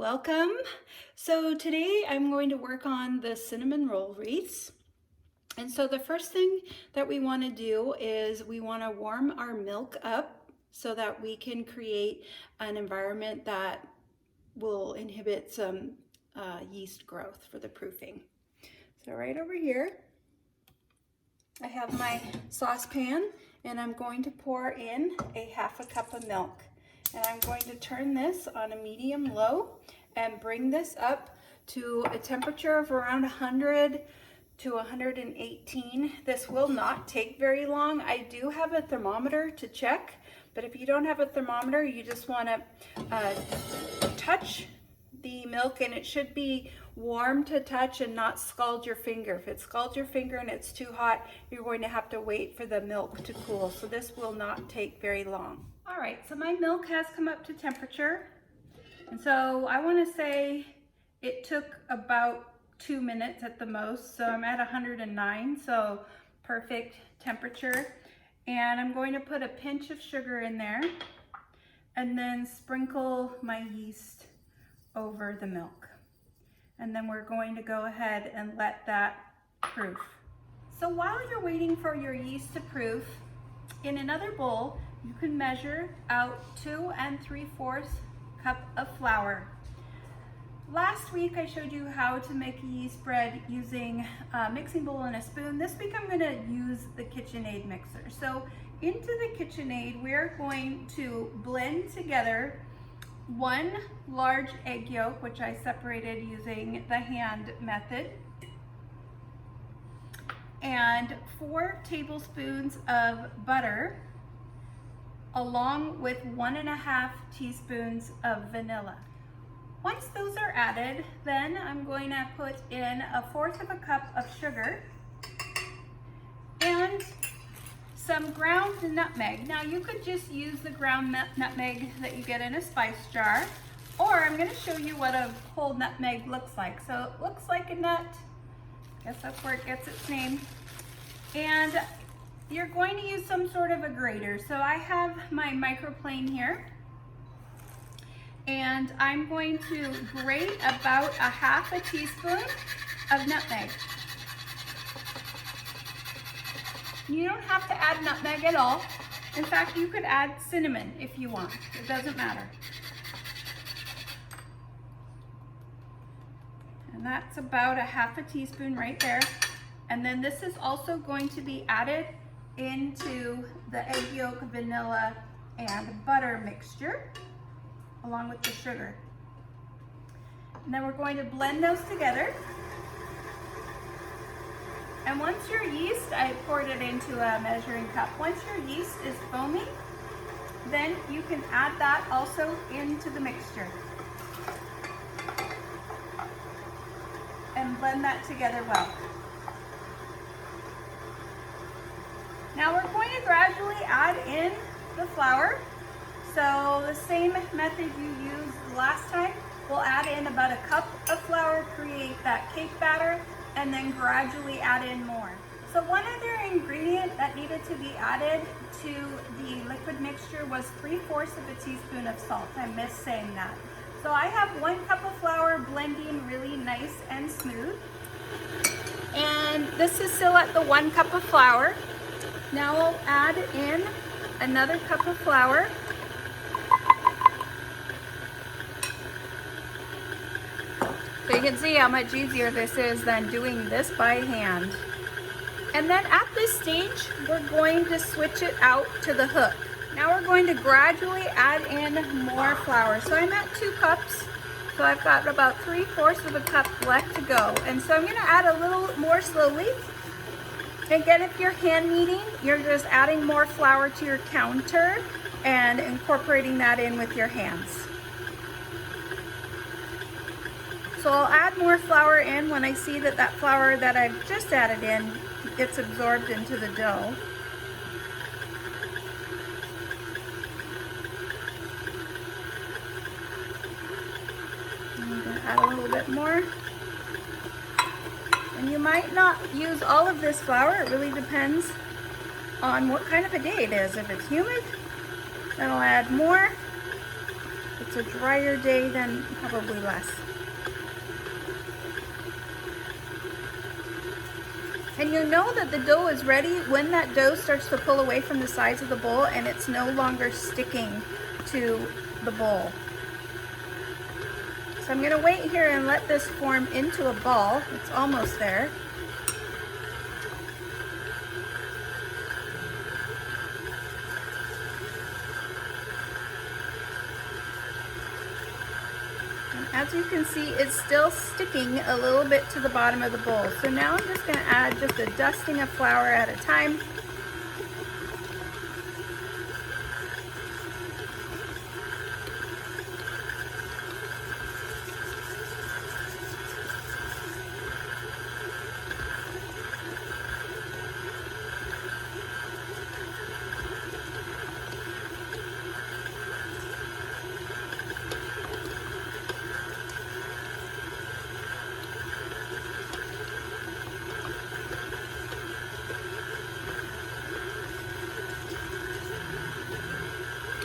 Welcome. So today I'm going to work on the cinnamon roll wreaths. And so the first thing that we want to do is we want to warm our milk up so that we can create an environment that will inhibit some yeast growth for the proofing. So right over here, I have my saucepan and I'm going to pour in a half a cup of milk. And I'm going to turn this on a medium low and bring this up to a temperature of around 100 to 118. This will not take very long. I do have a thermometer to check, but if you don't have a thermometer, you just want to touch the milk, and it should be warm to touch and not scald your finger. If it scalds your finger and it's too hot, you're going to have to wait for the milk to cool. So this will not take very long. All right, so my milk has come up to temperature. And so I want to say it took about 2 minutes at the most. So I'm at 109, so perfect temperature. And I'm going to put a pinch of sugar in there and then sprinkle my yeast over the milk. And then we're going to go ahead and let that proof. So while you're waiting for your yeast to proof, in another bowl, you can measure out 2 3/4 cup of flour. Last week I showed you how to make a yeast bread using a mixing bowl and a spoon. This week I'm going to use the KitchenAid mixer. So into the KitchenAid we're going to blend together 1 large egg yolk, which I separated using the hand method, and 4 tablespoons of butter, along with 1.5 teaspoons of vanilla. Once those are added, then I'm going to put in 1/4 cup of sugar and some ground nutmeg. Now you could just use the ground nutmeg that you get in a spice jar, or I'm going to show you what a whole nutmeg looks like. So it looks like a nut. I guess that's where it gets its name. And you're going to use some sort of a grater. So I have my microplane here, and I'm going to grate about 1/2 teaspoon of nutmeg. You don't have to add nutmeg at all. In fact, you could add cinnamon if you want. It doesn't matter. And that's about 1/2 teaspoon right there. And then this is also going to be added into the egg yolk, vanilla, and butter mixture, along with the sugar. And then we're going to blend those together. And once your yeast, I poured it into a measuring cup. Once your yeast is foaming, then you can add that also into the mixture. And blend that together well. Now we're going to gradually add in the flour. So the same method you used last time, we'll add in about 1 cup of flour, create that cake batter, and then gradually add in more. So one other ingredient that needed to be added to the liquid mixture was 3/4 teaspoon of salt. I missed saying that. So I have 1 cup of flour blending really nice and smooth. And this is still at the 1 cup of flour. Now I'll add in another cup of flour. So you can see how much easier this is than doing this by hand. And then at this stage, we're going to switch it out to the hook. Now we're going to gradually add in more flour. So I'm at 2 cups. So I've got about 3/4 cup left to go. And so I'm going to add a little more slowly. Again, if you're hand kneading, you're just adding more flour to your counter and incorporating that in with your hands. So I'll add more flour in when I see that that flour that I've just added in gets absorbed into the dough. I'm going to add a little bit more. And you might not use all of this flour. It really depends on what kind of a day it is. If it's humid, then I'll add more. If it's a drier day, then probably less. And you know that the dough is ready when that dough starts to pull away from the sides of the bowl and it's no longer sticking to the bowl. So I'm gonna wait here and let this form into a ball. It's almost there. As you can see, it's still sticking a little bit to the bottom of the bowl. So now I'm just going to add just a dusting of flour at a time.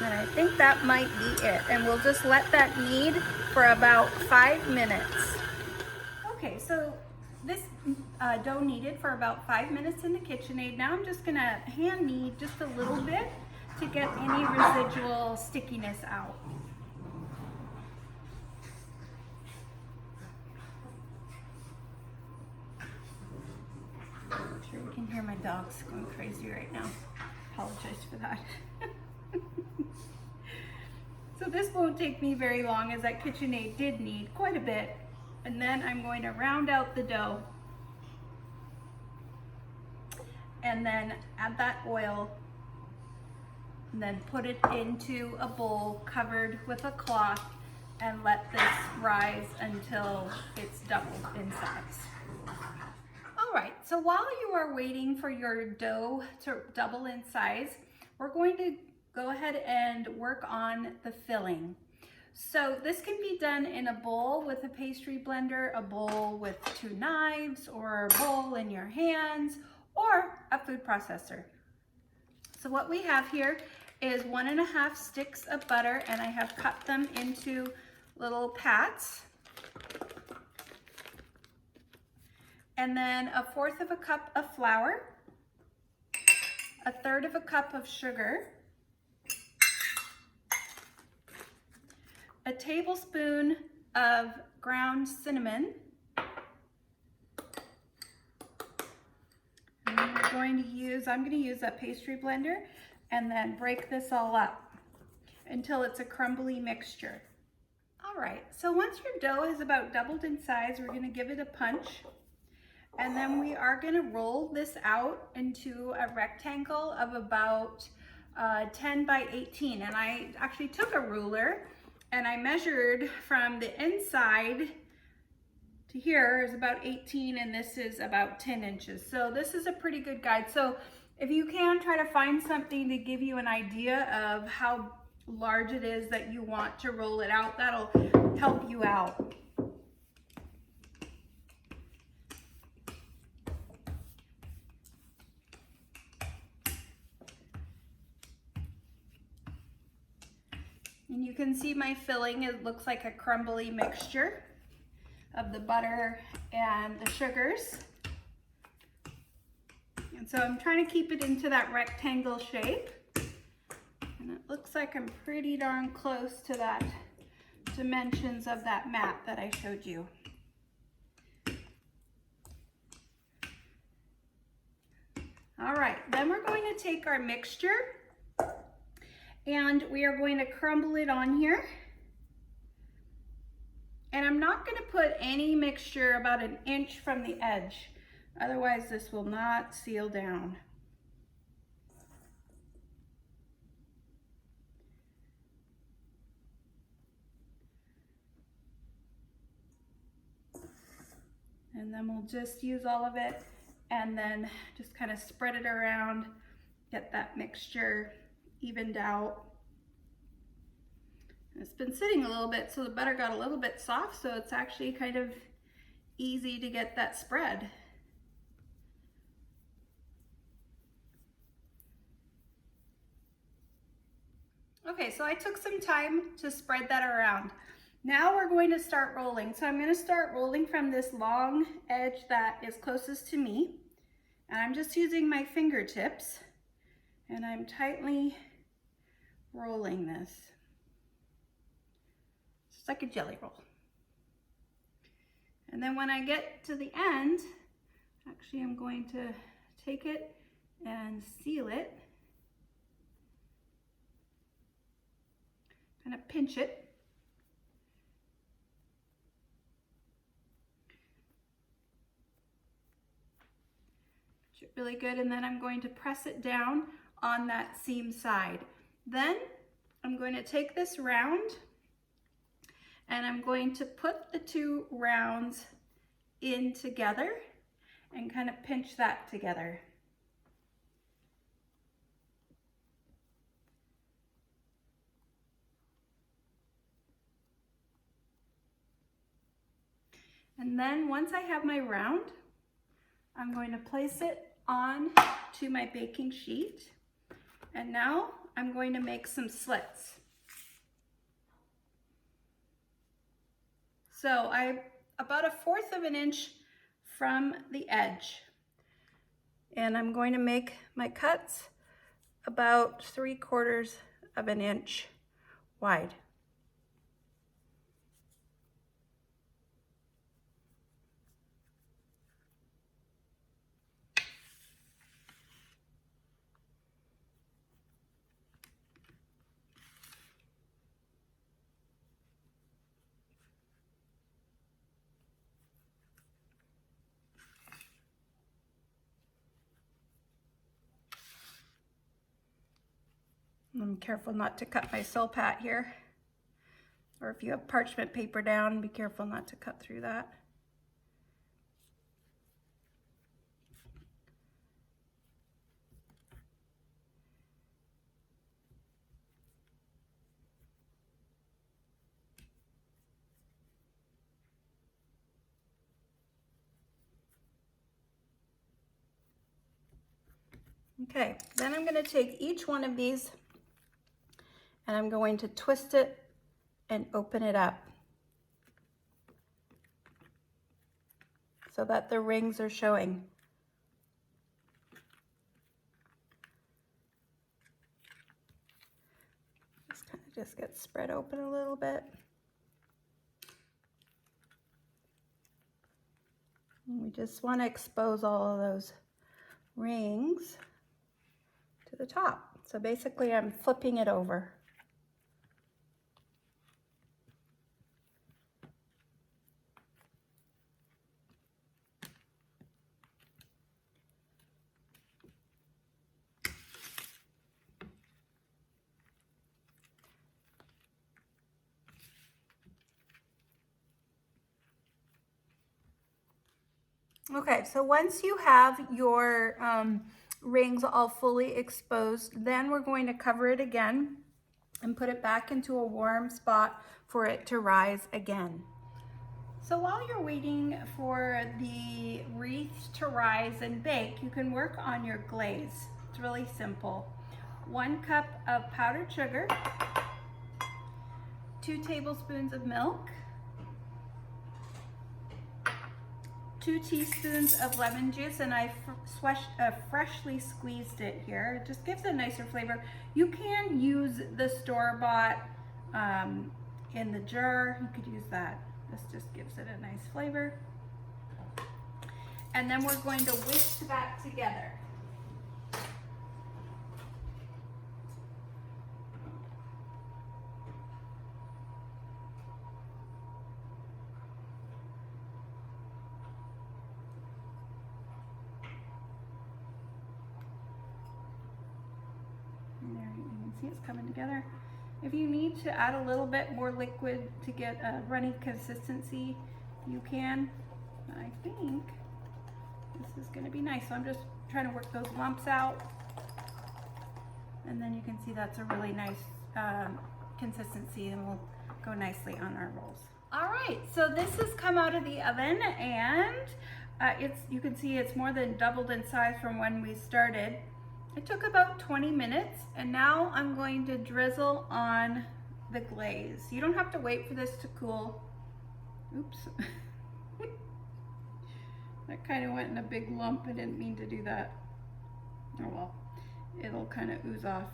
And I think that might be it. And we'll just let that knead for about 5 minutes. Okay, so this dough kneaded for about 5 minutes in the KitchenAid. Now I'm just gonna hand knead just a little bit to get any residual stickiness out. I'm sure you can hear my dogs going crazy right now. Apologize for that. So this won't take me very long, as that KitchenAid did knead quite a bit. And then I'm going to round out the dough and then add that oil and then put it into a bowl covered with a cloth and let this rise until it's doubled in size. All right, so while you are waiting for your dough to double in size, we're going to go ahead and work on the filling. So this can be done in a bowl with a pastry blender, a bowl with 2 knives, or a bowl in your hands, or a food processor. So what we have here is 1.5 sticks of butter, and I have cut them into little pats. And then 1/4 cup of flour, 1/3 cup of sugar, a tablespoon of ground cinnamon. And I'm going to use a pastry blender and then break this all up until it's a crumbly mixture. All right, so once your dough has about doubled in size, we're going to give it a punch. And then we are going to roll this out into a rectangle of about 10 by 18. And I actually took a ruler and I measured from the inside to here is about 18, and this is about 10 inches. So this is a pretty good guide. So if you can, try to find something to give you an idea of how large it is that you want to roll it out. That'll help you out. And you can see my filling, it looks like a crumbly mixture of the butter and the sugars. And so I'm trying to keep it into that rectangle shape. And it looks like I'm pretty darn close to that dimensions of that mat that I showed you. All right, then we're going to take our mixture and we are going to crumble it on here. And I'm not going to put any mixture about 1 inch from the edge. Otherwise, this will not seal down. And then we'll just use all of it and then just kind of spread it around, get that mixture evened out. It's been sitting a little bit, so the butter got a little bit soft, so it's actually kind of easy to get that spread. Okay, so I took some time to spread that around. Now we're going to start rolling. So I'm going to start rolling from this long edge that is closest to me. And I'm just using my fingertips and I'm tightly rolling this. It's like a jelly roll. And then when I get to the end, actually I'm going to take it and seal it. Kind of pinch it. Pinch it really good, and then I'm going to press it down on that seam side. Then I'm going to take this round and I'm going to put the two rounds in together and kind of pinch that together. And then once I have my round, I'm going to place it on to my baking sheet. And now I'm going to make some slits. So I'm about 1/4 of an inch from the edge. And I'm going to make my cuts about 3/4 of an inch wide. I'm careful not to cut my soul pat here. Or if you have parchment paper down, be careful not to cut through that. Okay, then I'm going to take each one of these and I'm going to twist it and open it up so that the rings are showing. This kind of just gets spread open a little bit. And we just want to expose all of those rings to the top. So basically I'm flipping it over. Okay, so once you have your rings all fully exposed, then we're going to cover it again and put it back into a warm spot for it to rise again. So while you're waiting for the wreath to rise and bake, you can work on your glaze. It's really simple. 1 cup of powdered sugar, 2 tablespoons of milk, 2 teaspoons of lemon juice, and I freshly squeezed it here. It just gives a nicer flavor. You can use the store-bought in the jar. You could use that. This just gives it a nice flavor. And then we're going to whisk that together. It's coming together. If you need to add a little bit more liquid to get a runny consistency, you can. I think this is going to be nice. So I'm just trying to work those lumps out. And then you can see that's a really nice consistency and will go nicely on our rolls. All right, so this has come out of the oven and you can see it's more than doubled in size from when we started. It took about 20 minutes, and now I'm going to drizzle on the glaze. You don't have to wait for this to cool. Oops. That kind of went in a big lump. I didn't mean to do that. Oh well, it'll kind of ooze off.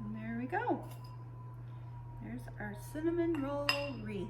And there we go. There's our cinnamon roll wreath.